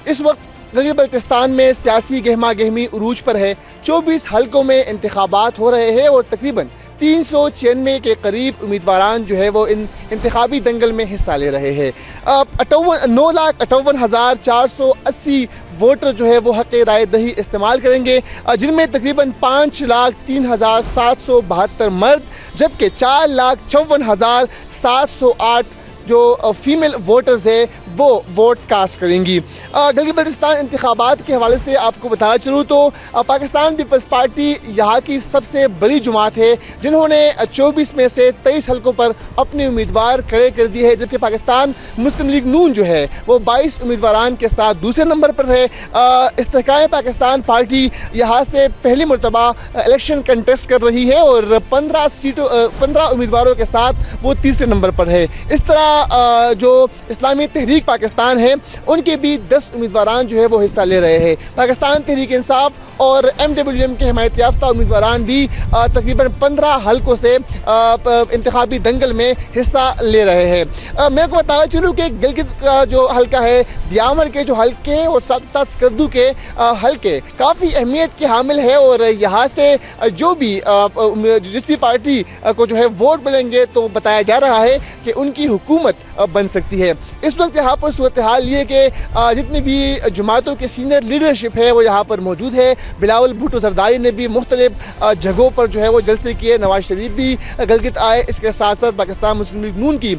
اس وقت گلگت بلتستان میں سیاسی گہما گہمی عروج پر ہے. 24 حلقوں میں انتخابات ہو رہے ہیں اور تقریباً 396 کے قریب امیدواران جو ہے وہ ان انتخابی دنگل میں حصہ لے رہے ہیں. 9,58,480 ووٹر جو ہے وہ حق رائے دہی استعمال کریں گے، جن میں تقریباً 5,03,772 مرد جبکہ 4,54,708 جو فیمیل ووٹرز ہیں وہ ووٹ کاسٹ کریں گی. گلگت بلتستان انتخابات کے حوالے سے آپ کو بتانا چلوں تو پاکستان پیپلز پارٹی یہاں کی سب سے بڑی جماعت ہے جنہوں نے 24 میں سے 23 حلقوں پر اپنے امیدوار کھڑے کر دیے ہیں، جبکہ پاکستان مسلم لیگ نون جو ہے وہ 22 امیدواران کے ساتھ دوسرے نمبر پر ہے. استحکام پاکستان پارٹی یہاں سے پہلی مرتبہ الیکشن کنٹیسٹ کر رہی ہے اور 15 امیدواروں کے ساتھ وہ تیسرے نمبر پر ہے. اس طرح جو اسلامی تحریک پاکستان ہے ان کے بھی 10 امیدواران جو ہے وہ حصہ لے رہے ہیں. پاکستان تحریک انصاف اور MWM کے حمایت یافتہ امیدواران بھی تقریباً 15 حلقوں سے انتخابی دنگل میں حصہ لے رہے ہیں. میں آپ کو بتانا چلوں کہ گلگت کا جو حلقہ ہے، دیامر کے جو حلقے اور ساتھ ساتھ سکردو کے حلقے کافی اہمیت کے حامل ہے اور یہاں سے جو بھی جس بھی پارٹی کو جو ہے ووٹ ملیں گے تو بتایا جا رہا ہے کہ ان کی حکومت بن سکتی ہے. اس وقت یہاں پر صورتحال یہ کہ جتنی بھی جماعتوں کے سینئر لیڈرشپ ہے وہ یہاں پر موجود ہے. بلاول بھٹو زرداری نے بھی مختلف جگہوں پر جو ہے وہ جلسے کیے، نواز شریف بھی گلگت آئے، اس کے ساتھ ساتھ پاکستان مسلم لیگ نون کی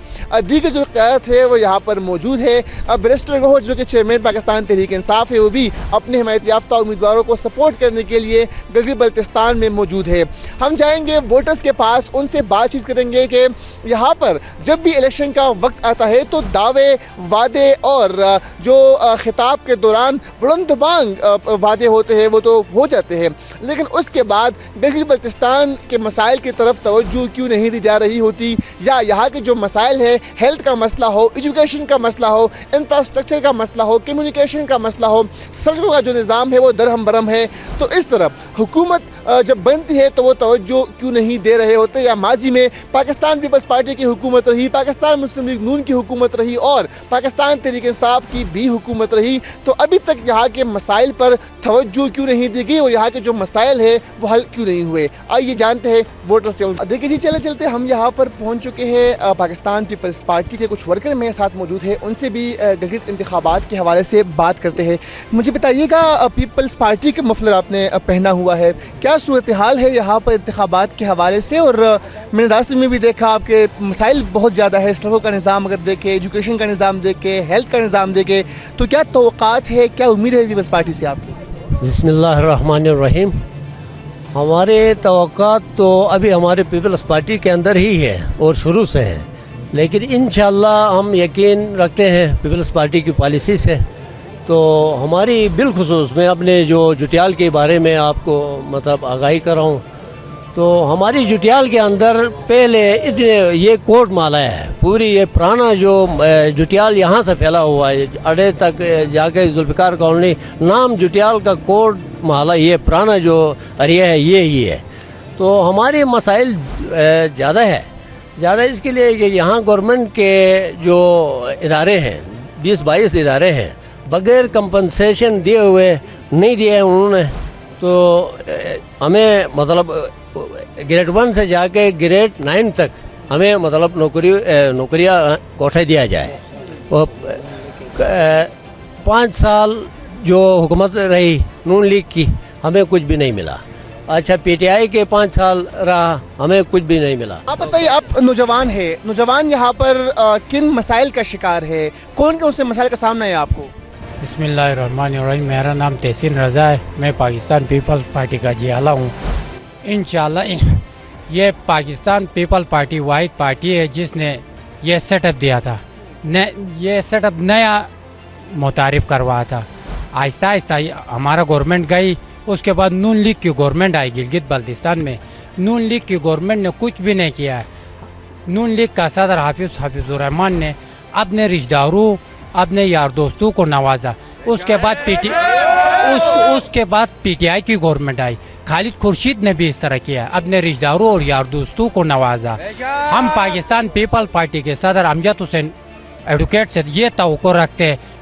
دیگر جو قیادت ہے وہ یہاں پر موجود ہے. بیرسٹر گوہر جو کہ چیئرمین پاکستان تحریک انصاف ہے وہ بھی اپنے حمایت یافتہ امیدواروں کو سپورٹ کرنے کے لیے گلگت بلتستان میں موجود ہے. ہم جائیں گے ووٹرز کے پاس، ان سے بات چیت کریں گے کہ یہاں پر جب بھی الیکشن کا وقت آتا ہے تو دعوے، وعدے اور جو خطاب کے دوران بلند بانگ وعدے ہوتے ہیں وہ تو ہو جاتے ہیں، لیکن اس کے بعد گلگت بلتستان کے مسائل کی طرف توجہ کیوں نہیں دی جا رہی ہوتی، یا یہاں کے جو مسائل ہیں، ہیلتھ کا مسئلہ ہو، ایجوکیشن کا مسئلہ ہو، انفراسٹرکچر کا مسئلہ ہو، کمیونیکیشن کا مسئلہ ہو، سڑکوں کا جو نظام ہے وہ درہم برہم ہے، تو اس طرف حکومت جب بنتی ہے تو وہ توجہ کیوں نہیں دے رہے ہوتے. یا ماضی میں پاکستان پیپلز پارٹی کی حکومت رہی، پاکستان مسلم لیگ نون کی حکومت رہی اور پاکستان تحریک انصاف کی بھی حکومت رہی، تو ابھی تک یہاں کے مسائل پر توجہ کیوں نہیں دی گئی اور یہاں کے جو مسائل ہیں وہ حل کیوں نہیں ہوئے. آئیے جانتے ہیں ووٹر سے. دیکھیے جی، چلتے ہم یہاں پر پہنچ چکے ہیں. پاکستان پیپلز پارٹی کے کچھ ورکر میرے ساتھ موجود ہیں، ان سے بھی گلگت انتخابات کے حوالے سے بات کرتے ہیں. مجھے بتائیے گا، پیپلز پارٹی کا مفلر آپ نے پہنا ہوا ہے، کیا صورتحال ہے یہاں پر انتخابات کے حوالے سے؟ اور میں نے راستے میں بھی دیکھا آپ کے مسائل بہت زیادہ ہے، سڑکوں کا نظام اگر دیکھیں، ایجوکیشن کا نظام دیکھیں، ہیلتھ کا نظام دیکھیں، تو کیا توقعات ہے، کیا امید ہے پیپلز پارٹی سے آپ کی؟ بسم اللہ الرحمن الرحیم. ہمارے توقعات تو ابھی ہمارے پیپلز پارٹی کے اندر ہی ہے اور شروع سے ہیں، لیکن انشاءاللہ ہم یقین رکھتے ہیں پیپلز پارٹی کی پالیسی سے. تو ہماری بالخصوص میں اپنے جو جٹیال کے بارے میں آپ کو آگاہی کر رہا ہوں. تو ہماری جٹیال کے اندر پہلے یہ کوٹ مالا ہے، پوری یہ پرانا جو جٹیال یہاں سے پھیلا ہوا ہے اڈے تک جا کے ذوالفقار کالونی، نام جٹیال کا کوٹ مالا، یہ پرانا جو ایریا ہے یہی ہے. تو ہمارے مسائل زیادہ اس کے لیے کہ یہاں گورنمنٹ کے جو ادارے ہیں، 20-22 ادارے ہیں، بغیر کمپنسیشن دیے ہوئے نہیں دیے ہیں انہوں نے. تو ہمیں گریڈ 1 سے جا کے گریڈ 9 تک ہمیں نوکریاں کوٹھے دیا جائے. 5 سال جو حکومت رہی نون لیگ کی، ہمیں کچھ بھی نہیں ملا. اچھا PTI کے 5 سال رہا، ہمیں کچھ بھی نہیں ملا. آپ بتائیے، آپ نوجوان ہیں، نوجوان یہاں پر کن مسائل کا شکار ہے، کون سے مسائل کا سامنا ہے آپ کو؟ بسم اللہ الرحمن الرحیم. میرا نام تحسین رضا ہے، میں پاکستان پیپل پارٹی کا جیالہ ہوں. انشاءاللہ یہ پاکستان پیپل پارٹی واحد پارٹی ہے جس نے یہ سیٹ اپ دیا تھا، یہ سیٹ اپ نیا متعارف کروایا تھا. آہستہ آہستہ ہمارا گورنمنٹ گئی، اس کے بعد نون لیگ کی گورنمنٹ آئی گلگت بلتستان میں. نون لیگ کی گورنمنٹ نے کچھ بھی نہیں کیا ہے. نون لیگ کا صدر حافظ الرحمان نے اپنے رشتہ داروں، اپنے یار دوستوں کو نوازا. اس کے بعد PTI کی گورنمنٹ آئی. خالد خورشید نے بھی اس طرح کیا، اپنے رشتہ داروں اور یار دوستوں کو نوازا. ہم پاکستان پیپل پارٹی کے صدر امجد حسین ایڈوکیٹ سے یہ توقع رکھتے ہیں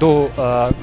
2